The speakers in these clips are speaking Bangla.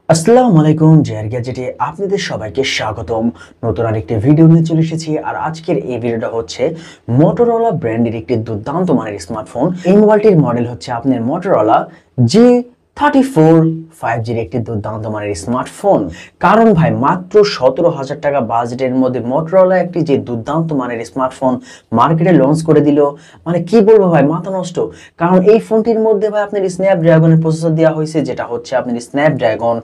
আসসালামু আলাইকুম জেআর গ্যাজেটে আপনাদের সবাইকে স্বাগতম। নতুন আরেকটি ভিডিও নিয়ে চলে এসেছি। আর আজকের এই ভিডিওটা হচ্ছে মোটরোলা ব্র্যান্ডের একটি দুর্দান্ত মানের স্মার্টফোন। এই মোবাইলটির মডেল হচ্ছে আপনার মোটরোলা G34 5G একটি দুর্দান্ত মানের স্মার্টফোন। কারণ ভাই মাত্র 17,000 টাকা বাজেটের মধ্যে মোটরোলা একটি যে দুর্দান্ত মানের স্মার্টফোন মার্কেটে লঞ্চ করে দিল, মানে কি বলবো ভাই, মাথা নষ্ট। কারণ এই ফোনটির মধ্যে ভাই আপনার স্ন্যাপড্রাগনের প্রসেসর দেওয়া হয়েছে, যেটা হচ্ছে আপনার স্ন্যাপড্রাগন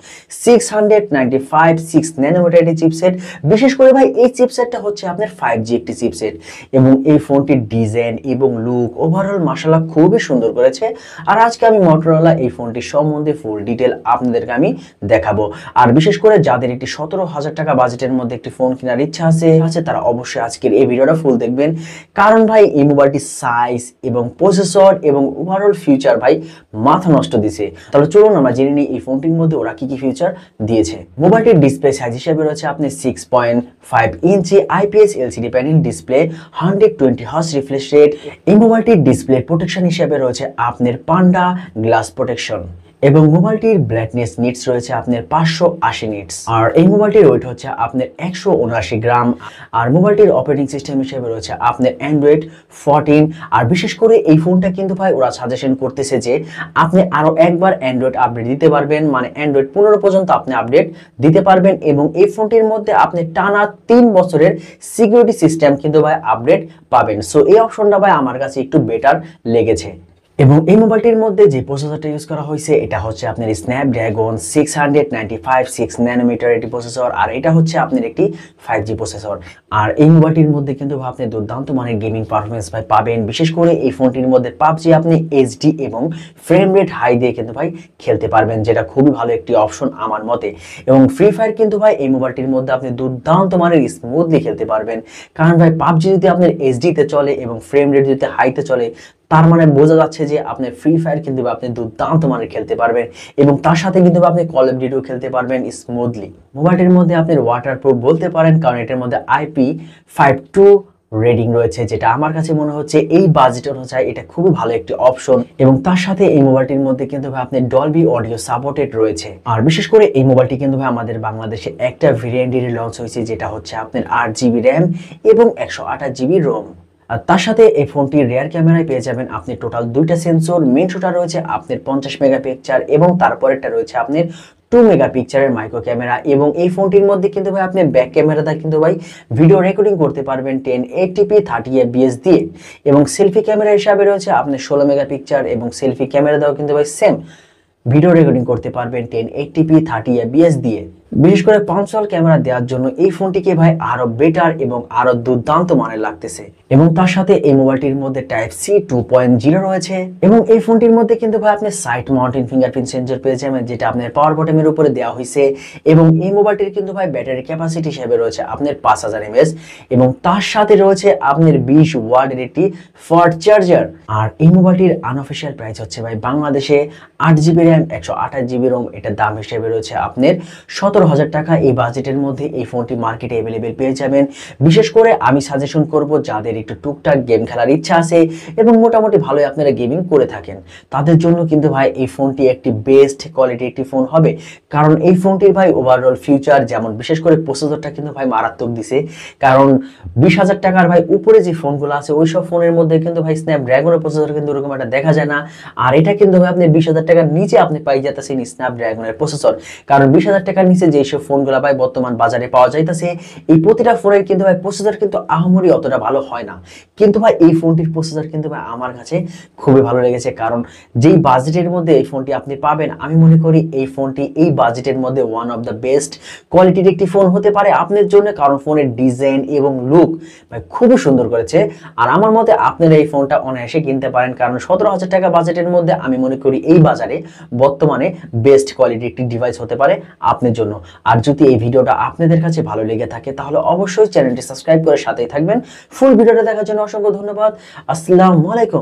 695 6 ন্যানোমিটার একটি চিপসেট। বিশেষ করে ভাই এই চিপসেটটা হচ্ছে আপনার 5G একটি চিপসেট, এবং এই ফোনটির ডিজাইন এবং লুক ওভারঅল মাশাআল্লাহ খুবই সুন্দর করেছে। আর আজকে আমি মোটরোলা এই ফোনটির সম্বন্ধে ফুল ডিটেল আপনাদেরকে আমি দেখাবো। আর বিশেষ করে যাদের একটি 17,000 টাকা বাজেটের মধ্যে একটি ফোন কেনার ইচ্ছা আছে তারা অবশ্যই আজকের এই ভিডিওটা ফুল দেখবেন। কারণ ভাই এই মোবাইলটির সাইজ এবং প্রসেসর এবং ওভারঅল ফিউচার ভাই মাথা নষ্ট দিছে। তাহলে চলুন আমরা জেনে নিই এই ফোনটির মধ্যে ওরা কি কি ফিউচার দিয়েছে। মোবাইলটির ডিসপ্লে সাইজ হিসেবে রয়েছে আপনি 6.5 ইঞ্চি IPS LCD panel display, 120 hertz refresh rate. এই মোবাইলটির ডিসপ্লে প্রোটেকশন হিসেবে রয়েছে আপনার পান্ডা গ্লাস প্রোটেকশন, এবং মোবাইলটির ব্রাইটনেস নিটস রয়েছে আপনার 580 নিটস। আর এই মোবাইলটির ওয়েট হচ্ছে আপনার 179 গ্রাম। আর মোবাইলটির অপারেটিং সিস্টেম হিসেবে রয়েছে আপনার অ্যান্ড্রয়েড 14। আর বিশেষ করে এই ফোনটা কিন্তু ভাই ওরা সাজেশন করতেছে যে আপনি আরো একবার অ্যান্ড্রয়েড আপডেট দিতে পারবেন, মানে অ্যান্ড্রয়েড 15 পর্যন্ত আপনি আপডেট দিতে পারবেন। এবং এই ফোনটির মধ্যে আপনি টানা 3 বছরের সিকিউরিটি সিস্টেম কিন্তু ভাই আপডেট পাবেন। সো এই অপশনটা ভাই আমার কাছে একটু বেটার লেগেছে। এবং এই মোবাইলটির মধ্যে যে প্রসেসরটা ইউজ করা হয়েছে এটা হচ্ছে আপনার স্ন্যাপড্রাগন 695 6 ন্যানোমিটার একটি প্রসেসর। আর এটা হচ্ছে আপনার একটি 5G প্রসেসর। আর এই মোবাইলটির মধ্যে কিন্তু আপনি দুর্দান্ত মানের গেমিং পারফরমেন্স ভাই পাবেন। বিশেষ করে এই ফোনটির মধ্যে PUBG আপনি HD এবং ফ্রেম রেট হাই দিয়ে কিন্তু ভাই খেলতে পারবেন, যেটা খুবই ভালো একটি অপশন আমার মতে। এবং ফ্রি ফায়ার কিন্তু ভাই এই মোবাইলটির মধ্যে আপনি দুর্দান্ত মানের স্মুথলি খেলতে পারবেন। কারণ ভাই PUBG যদি আপনার HD তে চলে এবং ফ্রেম রেট যদি হাইতে চলে, তার মানে বোঝা যাচ্ছে যে আপনি ফ্রি ফায়ার কিন্তু আপনি দুর্দান্ত মানের খেলতে পারবেন। এবং তার সাথে কিন্তু আপনি কল অফ ডিউটিও খেলতে পারবেন স্মুথলি। মোবাইলটির মধ্যে আপনি ওয়াটারপ্রুফ বলতে পারেন, কারণ এটার মধ্যে IP52 রেটিং রয়েছে, যেটা আমার কাছে মনে হচ্ছে এই বাজেট অনুযায়ী এটা খুবই ভালো একটি অপশন। এবং তার সাথে এই মোবাইলটির মধ্যে কিন্তু ভাই আপনি ডলবি অডিও সাপোর্টেড রয়েছে। আর বিশেষ করে এই মোবাইলটি কিন্তু ভাই আমাদের বাংলাদেশে একটা ভেরিয়েন্টের লঞ্চ হয়েছে, যেটা হচ্ছে আপনার 8GB র্যাম এবং 128GB রোম। আর তার সাথে এই ফোনটির রিয়ার ক্যামেরায় পেয়ে যাবেন আপনি টোটাল দুইটা সেন্সর। মেইন শোটা রয়েছে আপনার 50 মেগাপিক্সেল, এবং তারপরেরটা রয়েছে আপনার 2 মেগাপিক্সেলের মাইক্রো ক্যামেরা। এবং এই ফোনটির মধ্যে কিন্তু ভাই আপনি ব্যাক ক্যামেরাটা কিন্তু ভাই ভিডিও রেকর্ডিং করতে পারবেন 1080p 30 fps দিয়ে। এবং সেলফি ক্যামেরা হিসাবে রয়েছে আপনার 16 মেগাপিক্সেল, এবং সেলফি ক্যামেরাটাও কিন্তু ভাই সেম ভিডিও রেকর্ডিং করতে পারবেন 1080p 30 fps দিয়ে। বিশেষ করে পাঁচশাল ক্যামেরা দেওয়ার জন্য এই ফোনটিকে ভাই আরো বেটার এবং আরো দুর্দান্ত মানের লাগতেছে। এবং তার সাথে এই মোবাইলটির মধ্যে Type-C 2.0 রয়েছে। এবং এই ফোনটির মধ্যে কিন্তু ভাই আপনি সাইড মাউন্টেন ফিঙ্গারপ্রিন্ট সেন্সর পেয়ে যাবেন, যেটা আপনার পাওয়ার বটমের উপরে দেওয়া হয়েছে। এবং এই মোবাইলটির কিন্তু ভাই ব্যাটারি ক্যাপাসিটি হিসেবে রয়েছে আপনার 5000 mAh, এবং তার সাথে রয়েছে আপনার 20 ওয়াটের একটি ফাস্ট চার্জার। আর এই মোবাইলটির আনঅফিশিয়াল প্রাইস হচ্ছে ভাই বাংলাদেশে 8GB র্যাম 128GB রোম, এটার দাম হিসেবে রয়েছে আপনার 17,000 টাকা। এই বাজেটের মধ্যে এই ফোনটি মার্কেটে অ্যাভেলেবেল পেয়ে যাবেন। বিশেষ করে আমি সাজেশন করব যাদের একটু টুকটাক গেম খেলার ইচ্ছা আছে এবং মোটামুটি ভালোই আপনারা গেমিং করে থাকেন, তাদের জন্য কিন্তু ভাই এই ফোনটি একটি বেস্ট কোয়ালিটি একটি ফোন হবে। কারণ এই ফোনটির ভাই ওভারঅল ফিউচার, যেমন বিশেষ করে প্রসেসরটা কিন্তু ভাই মারাত্মক দিছে। কারণ 20,000 টাকার ভাই উপরে যে ফোনগুলো আছে ওই সব ফোনের মধ্যে কিন্তু ভাই স্ন্যাপড্রাগনের প্রসেসর কিন্তু ওরকম একটা দেখা যায় না। আর এটা কিন্তু ভাই আপনি 20,000 টাকার নিচে আপনি পাই যাচ্ছেন স্ন্যাপড্রাগনের প্রসেসর। কারণ 20,000 টাকার নিচে যে সব ফোনগুলো ভাই বর্তমান বাজারে পাওয়া যাইতেছে, এই প্রতিটা ফোনের কিন্তু ভাই প্রসেসর কিন্তু আহামরি অতটা ভালো হয় না। কিন্তু ভাই এই ফোনটির প্রসেসর কিন্তু ভাই আমার কাছে খুবই ভালো লেগেছে। কারণ যেই বাজেটের মধ্যে এই ফোনটি আপনি পাবেন, আমি মনে করি এই ফোনটি এই বাজেটের মধ্যে ওয়ান অফ দ্য বেস্ট কোয়ালিটির একটি ফোন হতে পারে আপনার জন্য। কারণ ফোনের ডিজাইন এবং লুক ভাই খুবই সুন্দর করেছে। আর আমার মতে আপনারা এই ফোনটা অনায়াসে কিনতে পারেন, কারণ 17,000 টাকা বাজেটের মধ্যে আমি মনে করি এই বাজারে বর্তমানে বেস্ট কোয়ালিটির একটি ডিভাইস হতে পারে আপনার জন্য। আর যদি এই ভিডিওটা আপনাদের কাছে ভালো লেগে থাকে তাহলে অবশ্যই চ্যানেলটি সাবস্ক্রাইব করে সাথেই থাকবেন। ফুল ভিডিওটা দেখার জন্য অসংখ্য ধন্যবাদ। আসসালামু আলাইকুম।